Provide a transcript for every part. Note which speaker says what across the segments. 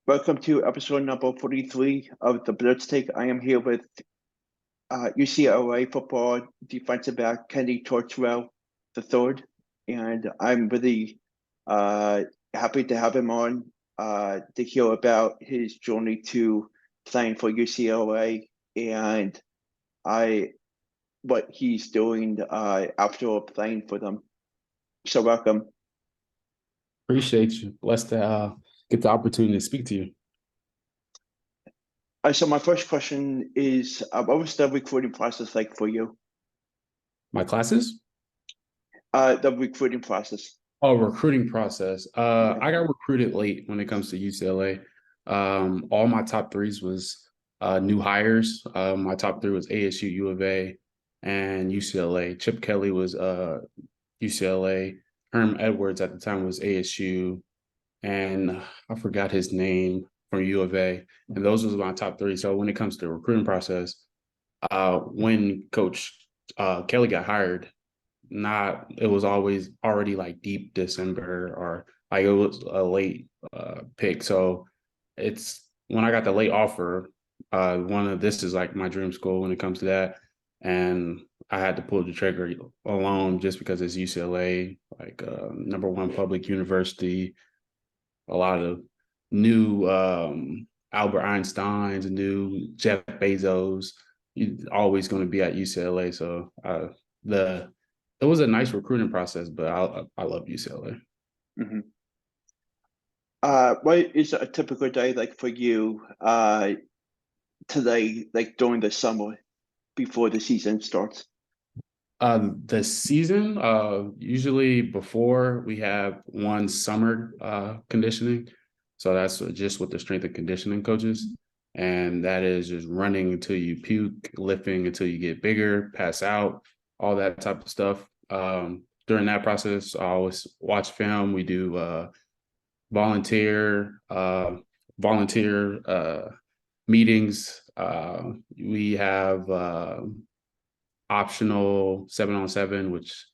Speaker 1: Welcome to episode number 43 of the Blitz Take. I am here with UCLA Football defensive back Kenny Churchwell III, and I'm really uh, happy to have him on to hear about his journey to playing for UCLA and I what he's doing after playing for them. So welcome.
Speaker 2: Appreciate you. Blessed to get the opportunity to speak to you.
Speaker 1: So my first question is, what was the recruiting process like for you?
Speaker 2: My classes?
Speaker 1: The recruiting process.
Speaker 2: Oh, recruiting process.
Speaker 1: Yeah.
Speaker 2: I got recruited late when it comes to UCLA. All my top threes was new hires. My top three was ASU, U of A, and UCLA. Chip Kelly was UCLA. Herm Edwards at the time was ASU, and I forgot his name from U of A. And those was my top three. So when it comes to the recruiting process, when Coach Kelly got hired, it was always already like deep December or like it was a late pick. So it's when I got the late offer, this is like my dream school when it comes to that. And I had to pull the trigger alone just because it's UCLA, like number one public university, a lot of new Albert Einsteins, new Jeff Bezos. He's always going to be at UCLA. So the it was a nice recruiting process, but I love UCLA.
Speaker 1: Mm-hmm. What is a typical day like for you today, like during the summer before the season starts?
Speaker 2: The season, usually before we have one summer conditioning. So that's just with the strength and conditioning coaches. And that is just running until you puke, lifting until you get bigger, pass out, all that type of stuff. During that process, I always watch film. We do volunteer volunteer meetings. We have optional 7-on-7, which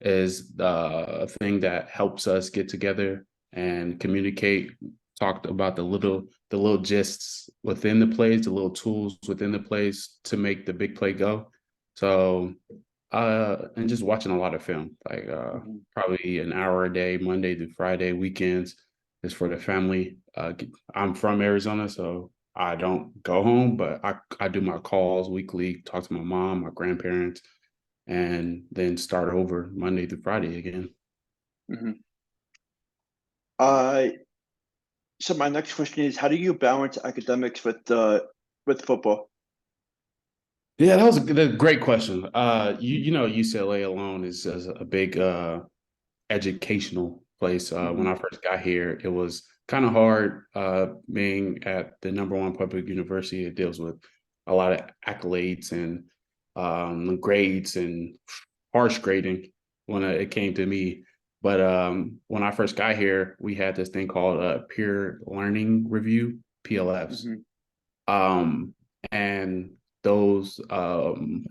Speaker 2: is the thing that helps us get together and communicate, talk about the little gists within the plays, the little tools within the plays to make the big play go. So and just watching a lot of film, like probably an hour a day, Monday through Friday. Weekends is for the family. I'm from Arizona, so I don't go home, but I do my calls weekly, talk to my mom, my grandparents, and then start over Monday through Friday again.
Speaker 1: Mm-hmm. Uh, so my next question is, how do you balance academics with football?
Speaker 2: Yeah, that was a great question. You know, UCLA alone is a big educational place. When
Speaker 1: Mm-hmm.
Speaker 2: I first got here, it was kind of hard being at the number one public university. It deals with a lot of accolades and grades and harsh grading when it came to me. But when I first got here, we had this thing called a peer learning review, PLFs.
Speaker 1: Mm-hmm.
Speaker 2: Um, and those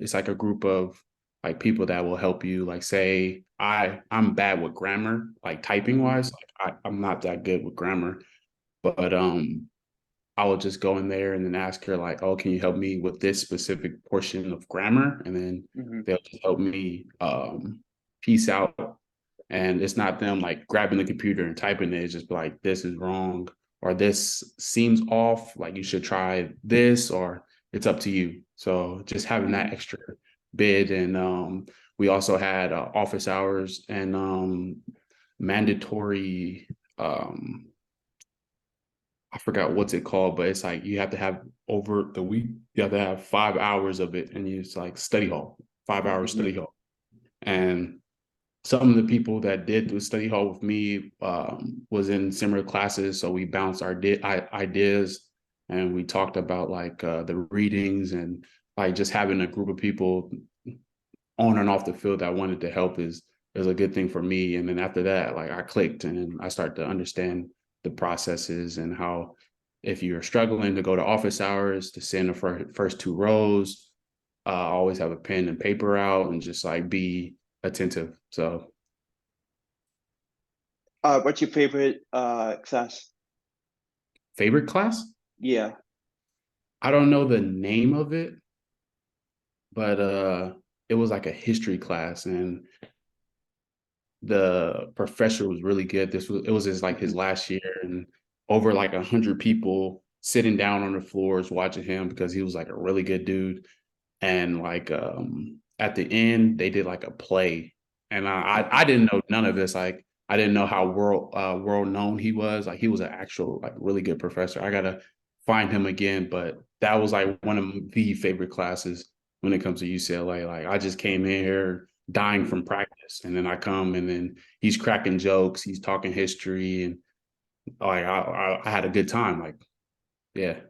Speaker 2: it's like a group of like people that will help you, like say I'm bad with grammar, like typing
Speaker 1: Mm-hmm.
Speaker 2: wise, like I'm not that good with grammar, but I will just go in there and then ask her like, oh, can you help me with this specific portion of grammar? And then
Speaker 1: Mm-hmm.
Speaker 2: they'll just help me piece out. And it's not them like grabbing the computer and typing it. It's just like, this is wrong, or this seems off. Like you should try this, or it's up to you. So just having
Speaker 1: Mm-hmm.
Speaker 2: that extra bid. And we also had office hours and mandatory I forgot what's it called, but it's like you have to have over the week, you have to have 5 hours of it, and it's like study hall, 5 hours
Speaker 1: Mm-hmm.
Speaker 2: study hall. And some of the people that did the study hall with me was in similar classes, so we bounced our ideas, and we talked about like the readings, and like just having a group of people on and off the field that wanted to help is a good thing for me. And then after that, like I clicked and I started to understand the processes and how if you're struggling to go to office hours to sit in the first two rows, always have a pen and paper out and just like be attentive. So
Speaker 1: What's your favorite class?
Speaker 2: favorite class?
Speaker 1: Yeah.
Speaker 2: I don't know the name of it, but it was like a history class, and the professor was really good. It was his like his
Speaker 1: Mhm.
Speaker 2: last year, and over like 100 people sitting down on the floors watching him because he was like a really good dude. And like at the end they did like a play, and I didn't know none of this. Like I didn't know how world known he was. Like he was an actual like really good professor. I gotta find him again, but that was like one of the favorite classes when it comes to UCLA. Like I just came in here dying from practice, and then I come and then he's cracking jokes, he's talking history, and like I had a good time. Like yeah.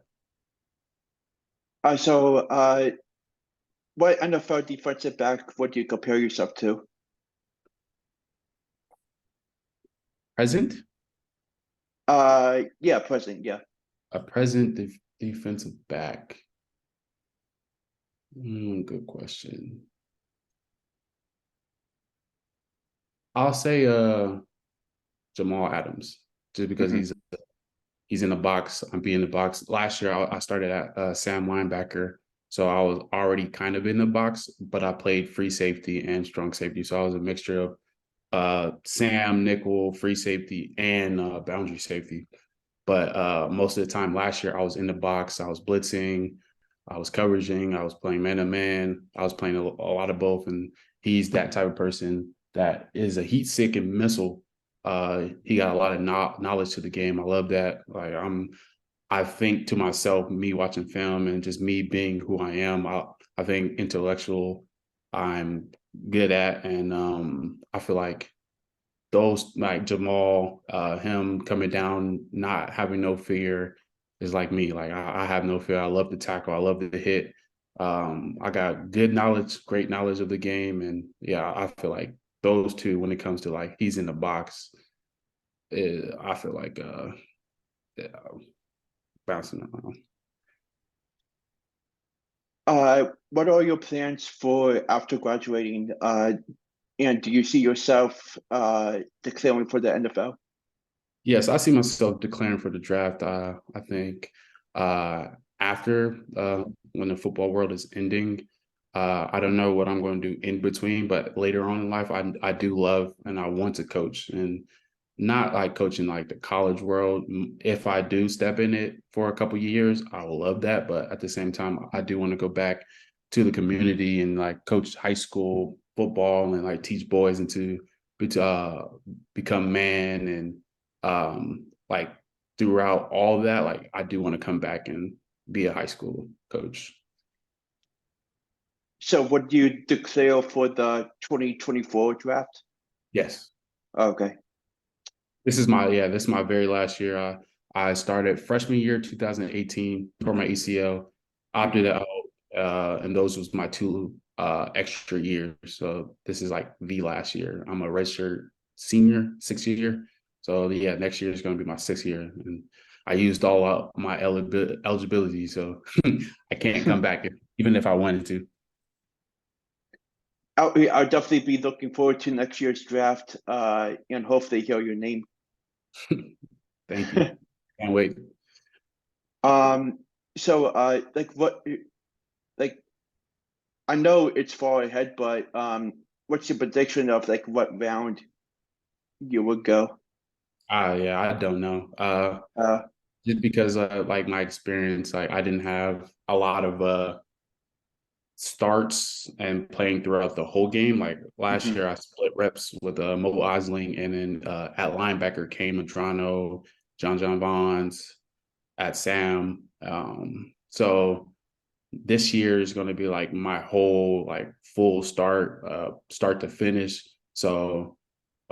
Speaker 1: So, what NFL defensive back would you compare yourself to?
Speaker 2: Present.
Speaker 1: Yeah, present. Yeah.
Speaker 2: A present defensive back. Good question. I'll say Jamal Adams, just because
Speaker 1: Hmm.
Speaker 2: he's in the box. I'm being in the box. Last year I started at Sam linebacker, so I was already kind of in the box, but I played free safety and strong safety. So I was a mixture of Sam, nickel, free safety, and boundary safety. But most of the time last year, I was in the box. I was blitzing, I was coveraging, I was playing man to man. I was playing a lot of both. And he's that type of person that is a heat sick and missile. He got a lot of knowledge to the game. I love that. I think to myself, me watching film and just me being who I am, I think intellectual, I'm good at. And I feel like those like Jamal, him coming down, not having no fear is like me. Like I have no fear. I love to tackle. I love to hit. I got good knowledge, great knowledge of the game, and yeah, I feel like those two, when it comes to like he's in the box, I feel like yeah, bouncing around.
Speaker 1: What are your plans for after graduating? And do you see yourself declaring for the NFL?
Speaker 2: Yes, I see myself declaring for the draft. I think uh, after when the football world is ending, I don't know what I'm going to do in between, but later on in life, I do love and I want to coach, and not like coaching like the college world. If I do step in it for a couple of years, I will love that. But at the same time, I do want to go back to the community and like coach high school football and like teach boys to become man and like throughout all that, like I do want to come back and be a high school coach.
Speaker 1: So, would you declare for the 2024 draft?
Speaker 2: Yes.
Speaker 1: Okay.
Speaker 2: This is my very last year. I started freshman year 2018 for my ACL, opted
Speaker 1: Hmm.
Speaker 2: out, and those was my two extra years. So this is like the last year. I'm a redshirt senior, 6th year. So yeah, next year is going to be my 6th year, and I used all out my eligibility, so I can't come back even if I wanted to.
Speaker 1: I'll definitely be looking forward to next year's draft and hopefully hear your name.
Speaker 2: Thank you. Can't wait.
Speaker 1: Um, like like I know it's far ahead, but what's your prediction of like what round you would go?
Speaker 2: Yeah, I don't know.
Speaker 1: Uh,
Speaker 2: Just because like my experience, like I didn't have a lot of starts and playing throughout the whole game. Like last
Speaker 1: mhm.
Speaker 2: year I split reps with Mo Osling, and then at linebacker came Madrano, John Bonds, at Sam. So this year is going to be like my whole like full start to finish. So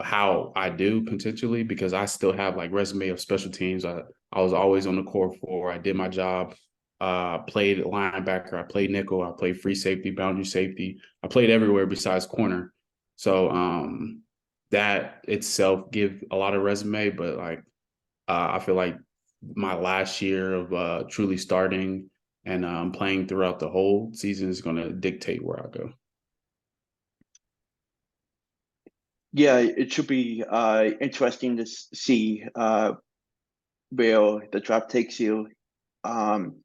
Speaker 2: how I do potentially, because I still have like resume of special teams. I was always on the core four. I did my job. Played linebacker. I played nickel. I played free safety, boundary safety. I played everywhere besides corner. So that itself give a lot of resume, but like I feel like my last year of truly starting and playing throughout the whole season is going to dictate where I go.
Speaker 1: Yeah, it should be interesting to see where the draft takes you. Um,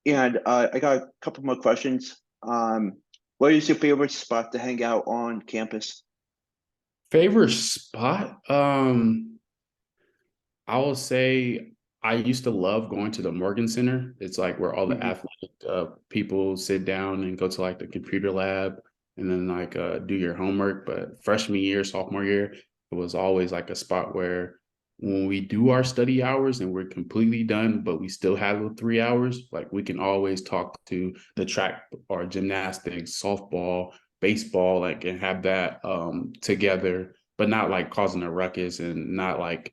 Speaker 1: and I got a couple more questions. What is your favorite spot to hang out on campus?
Speaker 2: Favorite spot? I will say I used to love going to the Morgan Center. It's like where all the
Speaker 1: Hmm.
Speaker 2: athletic people sit down and go to like the computer lab and then like do your homework. But freshman year, sophomore year, it was always like a spot where when we do our study hours and we're completely done, but we still have the 3 hours, like we can always talk to the track or gymnastics, softball, baseball, like and have that together, but not like causing a ruckus and not like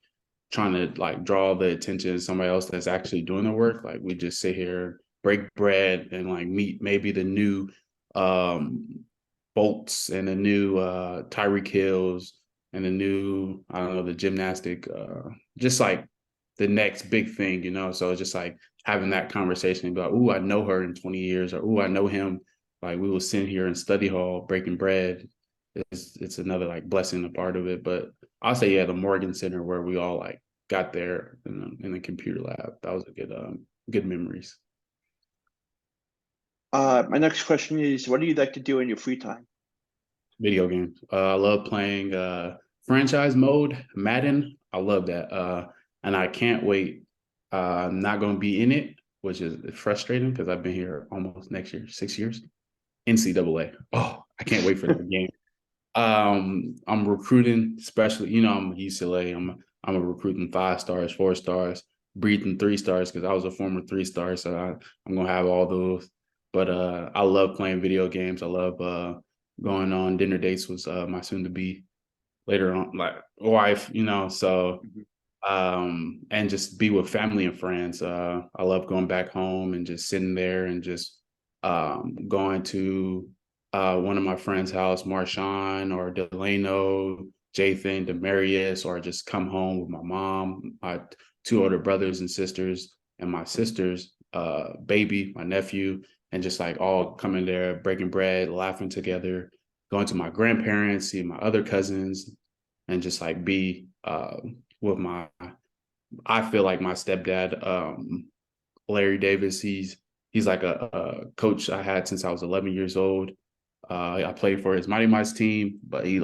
Speaker 2: trying to like draw the attention of somebody else that's actually doing the work. Like we just sit here, break bread, and like meet maybe the new Bolts and the new Tyreek Hills and the new, I don't know, the gymnastic, just like the next big thing, you know. So it's just like having that conversation about, oh, I know her in 20 years, or oh, I know him. Like we will sit here in study hall breaking bread. It's another like blessing, a part of it. But I'll say, yeah, the Morgan Center where we all like got there in the computer lab. That was a good memories.
Speaker 1: My next question is, what do you like to do in your free time?
Speaker 2: Video games. I love playing franchise mode, Madden. I love that. And I can't wait. I'm not going to be in it, which is frustrating because I've been here almost next year, 6 years. NCAA. Oh, I can't wait for that game. I'm recruiting, especially, you know, I'm UCLA. I'm a recruiting 5 stars, 4 stars, breathing 3 stars because I was a former 3 star, so I'm gonna have all those. But I love playing video games. I love going on dinner dates with my soon to be later on like wife, you know. So
Speaker 1: Mhm.
Speaker 2: and just be with family and friends. I love going back home and just sitting there and just going to one of my friends' house, Marshawn or Delano, Jathan, Demarius, or just come home with my mom, my 2 older brothers and sisters, and my sister's baby, my nephew, and just like all coming there, breaking bread, laughing together, going to my grandparents, see my other cousins, and just like be with my, I feel like my stepdad, Larry Davis. He's like a coach I had since I was 11 years old. I played for his Mighty Mice team, but he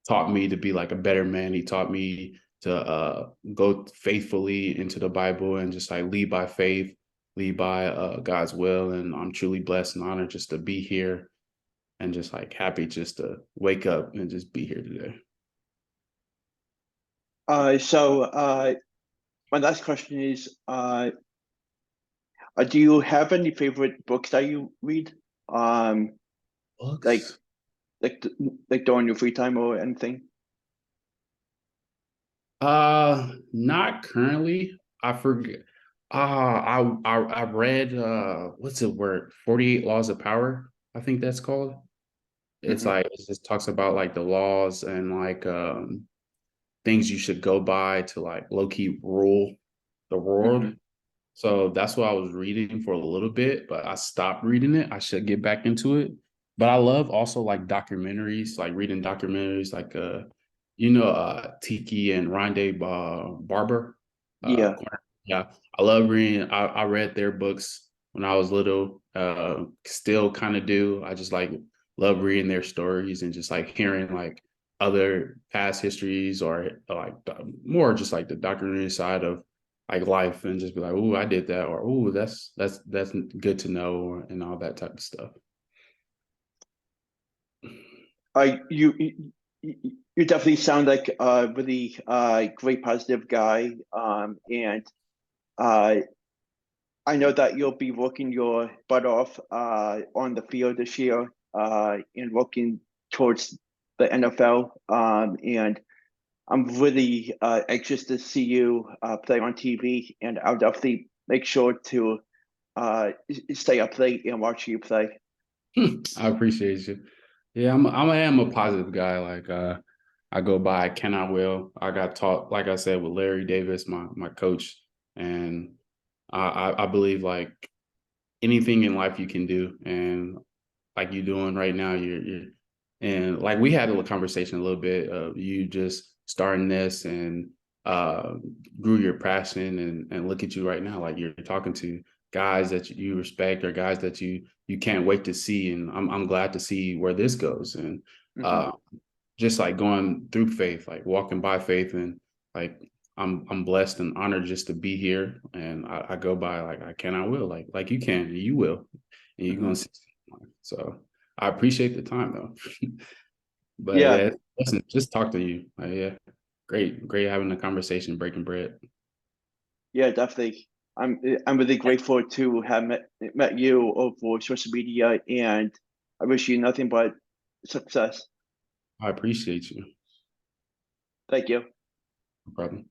Speaker 2: taught me to be like a better man. He taught me to go faithfully into the Bible and just like lead by faith, lead by God's will. And I'm truly blessed and honored just to be here and just like happy just to wake up and just be here today.
Speaker 1: So my last question is, do you have any favorite books that you read? Um, like
Speaker 2: Books?
Speaker 1: like like during your free time or anything?
Speaker 2: Not currently. I forget. I read what's it word? 48 Laws of Power, I think that's called. It's
Speaker 1: Hmm.
Speaker 2: like it just talks about like the laws and like things you should go by to like low key rule the world.
Speaker 1: Hmm.
Speaker 2: So that's what I was reading for a little bit, but I stopped reading it. I should get back into it. But I love also like documentaries, like reading documentaries like Tiki and Rondé Barber.
Speaker 1: Yeah.
Speaker 2: Yeah, I love reading. I read their books when I was little. Still kind of do. I just like love reading their stories and just like hearing like other past histories or like more just like the documentary side of like life and just be like, oh, I did that, or oh, that's good to know, and all that type of stuff.
Speaker 1: You definitely sound like a really great positive guy. And uh, I know that you'll be working your butt off on the field this year and working towards the NFL. And I'm really anxious to see you play on TV, and I'll definitely make sure to stay up late and watch you play.
Speaker 2: I appreciate you. Yeah, I am a positive guy. Like I go by can I will. I got taught, like I said, with Larry Davis, my coach, and I believe like anything in life you can do, and like you're doing right now, you're and like we had a little conversation a little bit of you just starting this and uh, grew your passion, and look at you right now. Like you're talking to guys that you respect, or guys that you can't wait to see. And I'm glad to see where this goes. And
Speaker 1: Mhm.
Speaker 2: uh, just like going through faith, like walking by faith, and like I'm blessed and honored just to be here. And I go by like I can, I will, like you can, you will, and you're gonna
Speaker 1: Mhm.
Speaker 2: see. So I appreciate the time though. But
Speaker 1: Yeah,
Speaker 2: yeah, listen, just talk to you. Yeah, great having a conversation, breaking bread.
Speaker 1: yeah, definitely. I'm really grateful to have met you over social media, and I wish you nothing but success.
Speaker 2: I appreciate you,
Speaker 1: Thank you.
Speaker 2: brother.